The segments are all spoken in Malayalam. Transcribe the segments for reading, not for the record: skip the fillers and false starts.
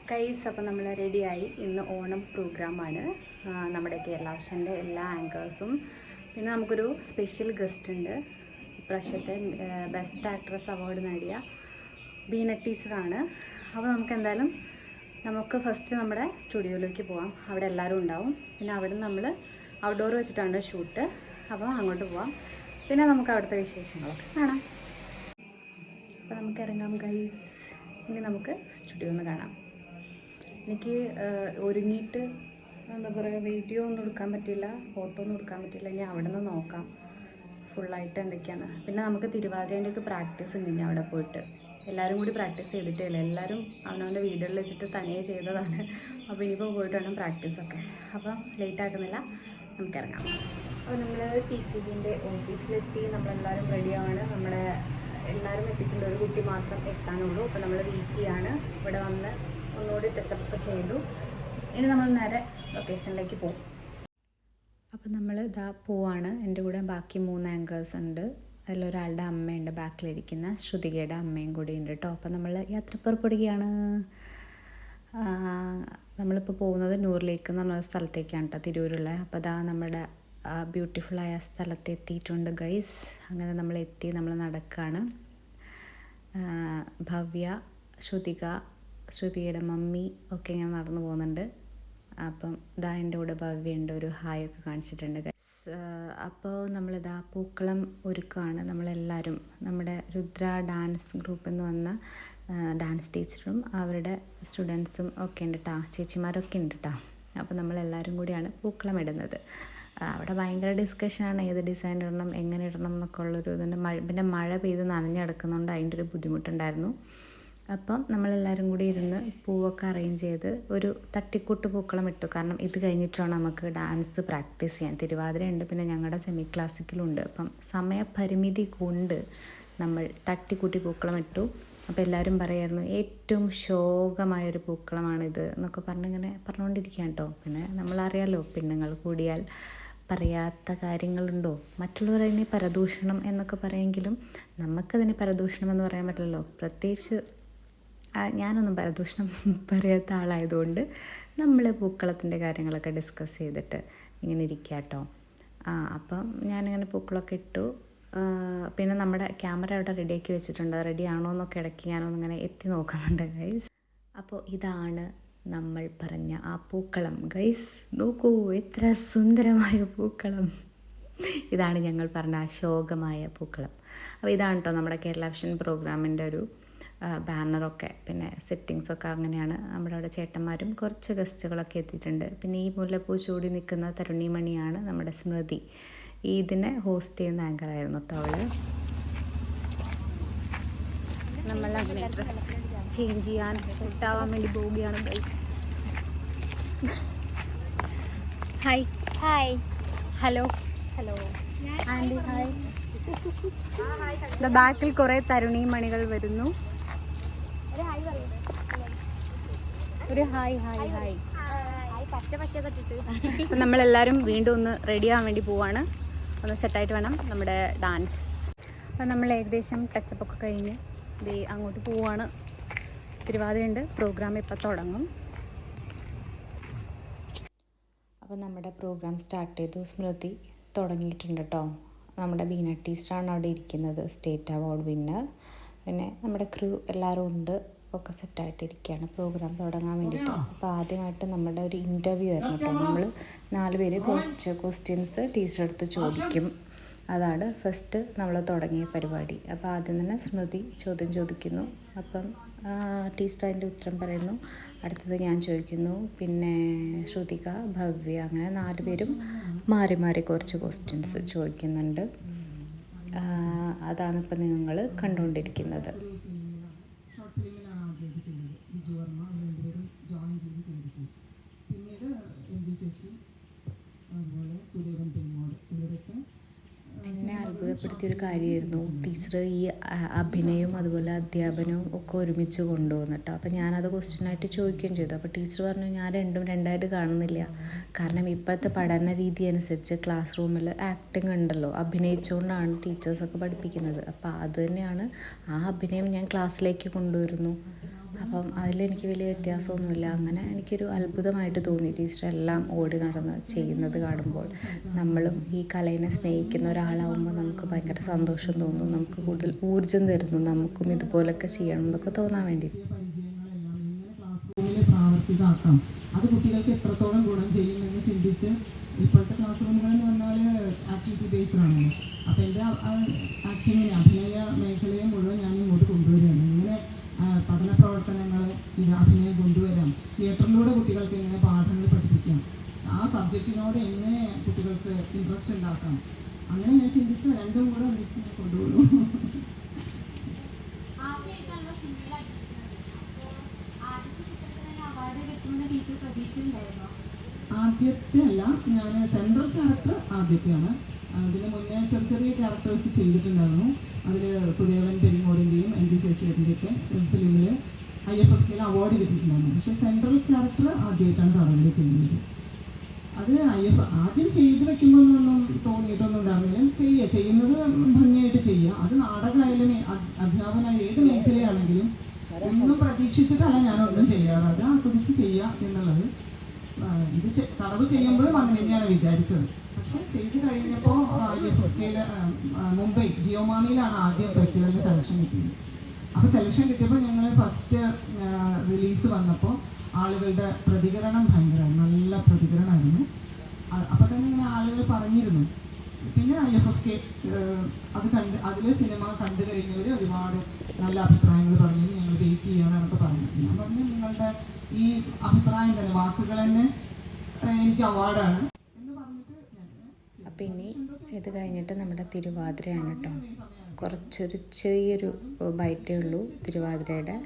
ഗൈസ്, അപ്പോൾ നമ്മൾ റെഡിയായി. ഇന്ന് ഓണം പ്രോഗ്രാമാണ്. നമ്മുടെ കേരള വിഷൻ്റെ എല്ലാ ആങ്കേഴ്സും, പിന്നെ നമുക്കൊരു സ്പെഷ്യൽ ഗസ്റ്റ് ഉണ്ട്. ഇപ്രാവശ്യത്തെ ബെസ്റ്റ് ആക്ട്രസ് അവാർഡ് നേടിയ ബീന ടീച്ചറാണ്. അപ്പോൾ നമുക്ക് ഫസ്റ്റ് നമ്മുടെ സ്റ്റുഡിയോയിലേക്ക് പോകാം. അവിടെ എല്ലാവരും ഉണ്ടാവും. പിന്നെ അവിടെ നമ്മൾ ഔട്ട്ഡോർ വെച്ചിട്ടാണ് ഷൂട്ട്. അപ്പോൾ അങ്ങോട്ട് പോവാം. പിന്നെ നമുക്ക് അവിടുത്തെ വിശേഷങ്ങളൊക്കെ കാണാം. അപ്പോൾ നമുക്ക് ഇറങ്ങാം ഗൈസ്. ഇനി നമുക്ക് സ്റ്റുഡിയോയിൽ നിന്ന് കാണാം. എനിക്ക് ഒരുങ്ങിയിട്ട് എന്താ പറയുക, വീഡിയോ ഒന്നും എടുക്കാൻ പറ്റില്ല, ഫോട്ടോ ഒന്നും എടുക്കാൻ പറ്റില്ല. ഇനി അവിടെ നിന്ന് നോക്കാം ഫുള്ളായിട്ട് എന്തൊക്കെയാണ്. പിന്നെ നമുക്ക് തിരുവാതിരേൻ്റെയൊക്കെ പ്രാക്ടീസ് ഉണ്ട്. ഇനി അവിടെ പോയിട്ട് എല്ലാവരും കൂടി പ്രാക്ടീസ് ചെയ്തിട്ടേ ഇല്ല, എല്ലാവരും അവനവൻ്റെ വീടുകളിൽ വെച്ചിട്ട് തനിയെ ചെയ്തതാണ്. അപ്പോൾ ഇനിയിപ്പോൾ പോയിട്ട് വേണം പ്രാക്ടീസൊക്കെ. അപ്പം ലേറ്റ് ആക്കുന്നില്ല, നമുക്കിറങ്ങാം. അപ്പോൾ നമ്മൾ TCBൻ്റെ ഓഫീസിലെത്തി. നമ്മളെല്ലാവരും റെഡിയാണ്. നമ്മുടെ എല്ലാവരും എത്തിയിട്ടുണ്ട്, ഒരു കുട്ടി മാത്രം എത്താനുള്ളൂ. അപ്പോൾ നമ്മൾ വെയിറ്റ് ചെയ്യാണ്. ഇവിടെ വന്ന് ഒന്നുകൂടി ടച്ചപ്പ് ചെയ്തു. ഇനി നമ്മൾ നേരെ ലൊക്കേഷനിലേക്ക് പോകും. അപ്പോൾ നമ്മൾ ഇതാ പോവാണ്. എൻ്റെ കൂടെ ബാക്കി 3 ആങ്കേഴ്സ് ഉണ്ട്. അതിലൊരാളുടെ അമ്മയുണ്ട്, ബാക്കിലിരിക്കുന്ന ശ്രുതികയുടെ അമ്മയും കൂടി ഉണ്ട് കേട്ടോ. അപ്പോൾ നമ്മൾ യാത്ര പുറപ്പെടുകയാണ്. നമ്മളിപ്പോൾ പോകുന്നത് നൂറിലേക്ക് എന്ന് പറഞ്ഞ സ്ഥലത്തേക്കാണ് കേട്ടോ, തിരൂരുള്ള. അപ്പോൾ അതാ നമ്മുടെ ബ്യൂട്ടിഫുള്ളായ സ്ഥലത്ത് എത്തിയിട്ടുണ്ട് ഗൈസ്. അങ്ങനെ നമ്മൾ എത്തി, നമ്മൾ നടക്കുകയാണ്. ഭവ്യ, ശ്രുതിയുടെ മമ്മി ഒക്കെ ഇങ്ങനെ നടന്നു പോകുന്നുണ്ട്. അപ്പം ഇതാ എൻ്റെ കൂടെ ഭവ്യുണ്ട്, ഒരു ഹായ് ഒക്കെ കാണിച്ചിട്ടുണ്ട് ഗൈസ്. അപ്പോൾ നമ്മളിതാ പൂക്കളം ഒരുക്കുകയാണ്. നമ്മളെല്ലാവരും, നമ്മുടെ രുദ്ര ഡാൻസ് ഗ്രൂപ്പിൽ നിന്ന് വന്ന ഡാൻസ് ടീച്ചറും അവരുടെ സ്റ്റുഡൻസും ഒക്കെ ഉണ്ട് കേട്ടോ, ചേച്ചിമാരൊക്കെ ഉണ്ട് കേട്ടോ. അപ്പോൾ നമ്മളെല്ലാവരും കൂടിയാണ് പൂക്കളം ഇടുന്നത്. അവിടെ ഭയങ്കര ഡിസ്കഷനാണ്, ഏത് ഡിസൈൻ ഇടണം, എങ്ങനെ ഇടണം എന്നൊക്കെ ഉള്ളൊരു ഇതുണ്ട്. പിന്നെ മഴ പെയ്ത് നനഞ്ഞെടുക്കുന്നതുകൊണ്ട് അതിൻ്റെ ഒരു ബുദ്ധിമുട്ടുണ്ടായിരുന്നു. അപ്പം നമ്മളെല്ലാവരും കൂടി ഇരുന്ന് പൂവൊക്കെ അറേഞ്ച് ചെയ്ത് ഒരു തട്ടിക്കൂട്ട് പൂക്കളം ഇട്ടു. കാരണം ഇത് കഴിഞ്ഞിട്ടാണ് നമുക്ക് ഡാൻസ് പ്രാക്ടീസ് ചെയ്യാൻ. തിരുവാതിര ഉണ്ട്, പിന്നെ ഞങ്ങളുടെ സെമി ക്ലാസിക്കലുണ്ട്. അപ്പം സമയപരിമിതി കൊണ്ട് നമ്മൾ തട്ടിക്കൂട്ടി പൂക്കളം ഇട്ടു. അപ്പോൾ എല്ലാവരും പറയായിരുന്നു ഏറ്റവും ശോകമായൊരു പൂക്കളമാണിത് എന്നൊക്കെ പറഞ്ഞിങ്ങനെ പറഞ്ഞുകൊണ്ടിരിക്കുകയാണ് കേട്ടോ. പിന്നെ നമ്മളറിയാലോ, പെണ്ണുങ്ങൾ കൂടിയാൽ പറയാത്ത കാര്യങ്ങളുണ്ടോ. മറ്റുള്ളവർ അതിനെ പരദൂഷണം എന്നൊക്കെ പറയുമെങ്കിലും നമുക്കതിനെ പരദൂഷണം എന്ന് പറയാൻ പറ്റില്ലല്ലോ. പ്രത്യേകിച്ച് ഞാനൊന്നും പരദൂഷണം പറയാത്ത ആളായതുകൊണ്ട് നമ്മൾ പൂക്കളത്തിൻ്റെ കാര്യങ്ങളൊക്കെ ഡിസ്കസ് ചെയ്തിട്ട് ഇങ്ങനെ ഇരിക്കുക കേട്ടോ. അപ്പം ഞാനിങ്ങനെ പൂക്കളൊക്കെ ഇട്ടു. പിന്നെ നമ്മുടെ ക്യാമറ അവിടെ റെഡിയാക്കി വെച്ചിട്ടുണ്ട്. റെഡി ആണോ എന്നൊക്കെ ഇടയ്ക്ക് ഞാനൊന്നിങ്ങനെ എത്തി നോക്കുന്നുണ്ട് ഗൈസ്. അപ്പോൾ ഇതാണ് നമ്മൾ പറഞ്ഞ ആ പൂക്കളം ഗൈസ്. നോക്കൂ, എത്ര സുന്ദരമായ പൂക്കളം. ഇതാണ് ഞങ്ങൾ പറഞ്ഞ ശോകമായ പൂക്കളം. അപ്പോൾ ഇതാണ് കേട്ടോ നമ്മുടെ കേരള വിഷൻ പ്രോഗ്രാമിൻ്റെ ഒരു ബാനറൊക്കെ, പിന്നെ സെറ്റിങ്സൊക്കെ അങ്ങനെയാണ്. നമ്മുടെ അവിടെ ചേട്ടന്മാരും കുറച്ച് ഗസ്റ്റുകളൊക്കെ എത്തിയിട്ടുണ്ട്. പിന്നെ ഈ മുല്ലപ്പൂ ചൂടി നിൽക്കുന്ന തരുണിമണിയാണ് നമ്മുടെ സ്മൃതി. ഇതിനെ ഹോസ്റ്റ് ചെയ്യുന്ന ആങ്കറായിരുന്നു കേട്ടോ അവള്. നമ്മളങ്ങനെ ഡ്രസ് ചേഞ്ച് ചെയ്യാൻ സെറ്റാവാൻ വേണ്ടി പോവുകയാണ് guys. Hi hi hello hello aunty hi. ബാക്കിൽ കുറേ തരുണിമണികൾ വരുന്നു. ഒരു ഹായ് ഹായ് ഹായ്. അപ്പം നമ്മളെല്ലാവരും വീണ്ടും ഒന്ന് റെഡി ആവാൻ വേണ്ടി പോവാണ്. ഒന്ന് സെറ്റായിട്ട് വേണം നമ്മുടെ ഡാൻസ്. അപ്പം നമ്മൾ ഏകദേശം ടച്ചപ്പൊക്കെ കഴിഞ്ഞ് അങ്ങോട്ട് പോവാണ്. തിരുവാതിരയുണ്ട്, പ്രോഗ്രാം ഇപ്പം തുടങ്ങും. അപ്പോൾ നമ്മുടെ പ്രോഗ്രാം സ്റ്റാർട്ട് ചെയ്തു. സ്മൃതി തുടങ്ങിയിട്ടുണ്ട് കേട്ടോ. നമ്മുടെ ബീന ടീച്ചറാണ് അവിടെ ഇരിക്കുന്നത്, സ്റ്റേറ്റ് അവാർഡ് വിന്നർ. പിന്നെ നമ്മുടെ ക്രൂ എല്ലാവരും ഉണ്ട്, ഒക്കെ സെറ്റായിട്ടിരിക്കുകയാണ് പ്രോഗ്രാം തുടങ്ങാൻ വേണ്ടിയിട്ട്. അപ്പോൾ ആദ്യമായിട്ട് നമ്മുടെ ഒരു ഇൻ്റർവ്യൂ ആയിരുന്നു കേട്ടോ. നമ്മൾ 4 പേര് കുറച്ച് ക്വസ്റ്റ്യൻസ് ടീച്ചറെ അടുത്ത് ചോദിക്കും. അതാണ് ഫസ്റ്റ് നമ്മൾ തുടങ്ങിയ പരിപാടി. അപ്പോൾ ആദ്യം തന്നെ സ്മൃതി ചോദ്യം ചോദിക്കുന്നു. അപ്പം ടീച്ചർ അതിൻ്റെ ഉത്തരം പറയുന്നു. അടുത്തത് ഞാൻ ചോദിക്കുന്നു, പിന്നെ ശ്രുതിക, ഭവ്യ, അങ്ങനെ 4 പേരും മാറി മാറി കുറച്ച് ക്വസ്റ്റ്യൻസ് ചോദിക്കുന്നുണ്ട്. അതാണ് ഇപ്പം നിങ്ങൾ കണ്ടുകൊണ്ടിരിക്കുന്നത്. എന്നെ അത്ഭുതപ്പെടുത്തിയൊരു കാര്യമായിരുന്നു ടീച്ചർ ഈ അഭിനയവും അതുപോലെ അധ്യാപനവും ഒക്കെ ഒരുമിച്ച് കൊണ്ടുപോകുന്നു കേട്ടോ. അപ്പോൾ ഞാനത് ക്വസ്റ്റ്യനായിട്ട് ചോദിക്കുകയും ചെയ്തു. അപ്പോൾ ടീച്ചർ പറഞ്ഞു, ഞാൻ രണ്ടും രണ്ടായിട്ട് കാണുന്നില്ല. കാരണം ഇപ്പോഴത്തെ പഠന രീതി അനുസരിച്ച് ക്ലാസ് റൂമിൽ ആക്ടിങ് ഉണ്ടല്ലോ, അഭിനയിച്ചുകൊണ്ടാണ് ടീച്ചേഴ്സൊക്കെ പഠിപ്പിക്കുന്നത്. അപ്പോൾ അത് തന്നെയാണ്, ആ അഭിനയം ഞാൻ ക്ലാസ്സിലേക്ക് കൊണ്ടുവരുന്നു. അപ്പം അതിലെനിക്ക് വലിയ വ്യത്യാസമൊന്നുമില്ല. അങ്ങനെ എനിക്കൊരു അത്ഭുതമായിട്ട് തോന്നി ടീച്ചർ എല്ലാം ഓടി നടന്ന് ചെയ്യുന്നത് കാണുമ്പോൾ. നമ്മളും ഈ കലയെ സ്നേഹിക്കുന്ന ഒരാളാവുമ്പോൾ നമുക്ക് ഭയങ്കര സന്തോഷം തോന്നും, നമുക്ക് കൂടുതൽ ഊർജ്ജം തരുന്നു, നമുക്കും ഇതുപോലൊക്കെ ചെയ്യണം എന്നൊക്കെ തോന്നാൻ വേണ്ടി. പ്രാവർത്തികമാക്കാം, അത് കുട്ടികൾക്ക് എത്രത്തോളം ഗുണം ചെയ്യുമെന്ന് ചിന്തിച്ച് ഇപ്പോഴത്തെ ക്ലാസ് റൂമുകൾ എന്ന് പറഞ്ഞാൽ ആക്ടിവിറ്റി ബേസ്ഡ് ആണല്ലോ. അപ്പോൾ എൻ്റെ ആക്ടിങ്ങിനെ അഭിനയ മേഖലയെ മുഴുവൻ ഞാൻ ഇങ്ങോട്ട് കൊണ്ടുവരികയാണ്. ഇങ്ങനെ പഠന പ്രവർത്തനങ്ങൾ, ഇത് അഭിനയം കൊണ്ടുവരാം, തിയേറ്ററിലൂടെ കുട്ടികൾക്ക് എങ്ങനെ പാഠങ്ങൾ പഠിപ്പിക്കാം, ആ സബ്ജക്റ്റിനോട് എങ്ങനെ കുട്ടികൾക്ക് ഇൻട്രസ്റ്റ് ഉണ്ടാക്കാം, അങ്ങനെ ഞാൻ ചിന്തിച്ച് രണ്ടും കൂടെ ഒന്നിച്ച് ഞാൻ കൊണ്ടുപോകുന്നു. ആദ്യത്തെ അല്ല, ഞാൻ സെൻട്രൽ ക്യാരക്ടർ ആദ്യത്തെയാണ്. അതിന് മുന്നേ ചെറിയ ചെറിയ ക്യാരക്ടേഴ്സ് ചെയ്തിട്ടുണ്ടായിരുന്നു. അതിൽ സുദേവൻ പെരിങ്ങോടിൻ്റെയും എൻ ജി ശശിധരൻ്റെയൊക്കെ ഫിലിമിൽ IFFK അവാർഡ് കിട്ടിയിട്ടുണ്ടായിരുന്നു. പക്ഷേ സെൻട്രൽ ക്യാരക്ടർ ആദ്യമായിട്ടാണ് തമിഴിൽ ചെയ്യുന്നത്. അത് ആദ്യം ചെയ്ത് വെക്കുമ്പോൾ ഒന്നും തോന്നിയിട്ടൊന്നും ഉണ്ടായിരുന്നില്ല. ചെയ്യുന്നത് ഭംഗിയായിട്ട് ചെയ്യുക. അത് നാടകമായാലും അധ്യാപനമായാലും ഏത് മേഖലയാണെങ്കിലും ഒന്നും പ്രതീക്ഷിച്ചിട്ടല്ല ഞാനൊന്നും ചെയ്യാറ്, അത് ആസ്വദിച്ച് ചെയ്യുക എന്നുള്ളത്. ഇത് തടവ് ചെയ്യുമ്പോഴും അങ്ങനെ തന്നെയാണ് വിചാരിച്ചത്. പക്ഷെ ചെയ്ത് കഴിഞ്ഞപ്പോൾ മുംബൈ ജിയോമാമിയിലാണ് ആദ്യം ഫെസ്റ്റിവലിന് സെലക്ഷൻ കിട്ടിയത്. അപ്പോൾ സെലക്ഷൻ കിട്ടിയപ്പോൾ ഞങ്ങൾ ഫസ്റ്റ് റിലീസ് വന്നപ്പോൾ ആളുകളുടെ പ്രതികരണം ഭയങ്കരമാണ്, നല്ല പ്രതികരണമായിരുന്നു. അപ്പോൾ തന്നെ ഇങ്ങനെ ആളുകൾ പറഞ്ഞിരുന്നു. പിന്നെ IFFK അതിലെ സിനിമ കണ്ടു കഴിഞ്ഞവർ ഒരുപാട് നല്ല അഭിപ്രായങ്ങൾ പറഞ്ഞു, ഞങ്ങൾ വെയിറ്റ് ചെയ്യണമെന്നൊക്കെ പറഞ്ഞു. ഞാൻ പറഞ്ഞു നിങ്ങളുടെ ഈ അഭിപ്രായം തന്നെ, വാക്കുകൾ തന്നെ എനിക്ക് അവാർഡാണ് എന്ന് പറഞ്ഞിട്ട്. അപ്പം ഇനി ഇത് കഴിഞ്ഞിട്ട് നമ്മുടെ തിരുവാതിരയാണ് കേട്ടോ. കുറച്ചൊരു ചെറിയൊരു ബൈറ്റേ ഉള്ളൂ തിരുവാതിരയുടെ.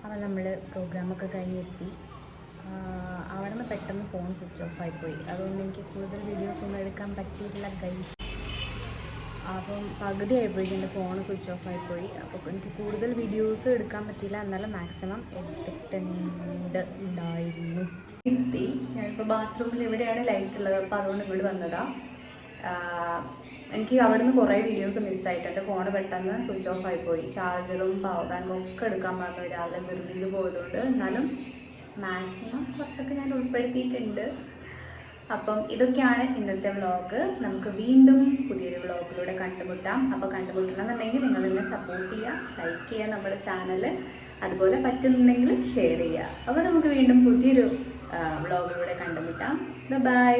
അപ്പോൾ നമ്മൾ പ്രോഗ്രാമൊക്കെ കഴിഞ്ഞെത്തി. അവിടെ നിന്ന് പെട്ടെന്ന് ഫോൺ സ്വിച്ച് ഓഫ് ആയിപ്പോയി. അതുകൊണ്ട് എനിക്ക് കൂടുതൽ വീഡിയോസൊന്നും എടുക്കാൻ പറ്റിയിട്ടില്ല ഗൈസ്. അപ്പം പകുതി ആയിപ്പോയി എൻ്റെ ഫോൺ സ്വിച്ച് ഓഫ് ആയിപ്പോയി. അപ്പോൾ എനിക്ക് കൂടുതൽ വീഡിയോസ് എടുക്കാൻ പറ്റിയില്ല, എന്നാലും മാക്സിമം എടുത്തിട്ടുണ്ടായിരുന്നു. എത്തി ഞാനിപ്പോൾ ബാത്റൂമിൽ എവിടെയാണ് ലൈറ്റ് ഉള്ളത്, അപ്പോൾ അതുകൊണ്ട് ഇങ്ങോട്ട് വന്നതാണ്. എനിക്ക് അവിടെ നിന്ന് കുറേ വീഡിയോസ് മിസ്സായിട്ടുണ്ട്. ഫോൺ പെട്ടെന്ന് സ്വിച്ച് ഓഫ് ആയിപ്പോയി. ചാർജറും പവർ ബാങ്കും ഒക്കെ എടുക്കാൻ പറഞ്ഞു രാവിലെ ധൃതിയിൽ പോയതുകൊണ്ട്. എന്നാലും മാക്സിമം കുറച്ചൊക്കെ ഞാൻ ഉൾപ്പെടുത്തിയിട്ടുണ്ട്. അപ്പം ഇതൊക്കെയാണ് ഇന്നത്തെ വ്ളോഗ്. നമുക്ക് വീണ്ടും പുതിയൊരു വ്ളോഗിലൂടെ കണ്ടുമുട്ടാം. അപ്പോൾ കണ്ടുമുട്ടണമെന്നുണ്ടെങ്കിൽ നിങ്ങൾ എന്നെ സപ്പോർട്ട് ചെയ്യുക, ലൈക്ക് ചെയ്യുക നമ്മുടെ ചാനൽ, അതുപോലെ പറ്റുന്നുണ്ടെങ്കിൽ ഷെയർ ചെയ്യുക. അപ്പോൾ നമുക്ക് വീണ്ടും പുതിയൊരു വ്ളോഗിലൂടെ കണ്ടുമുട്ടാം. ബൈ.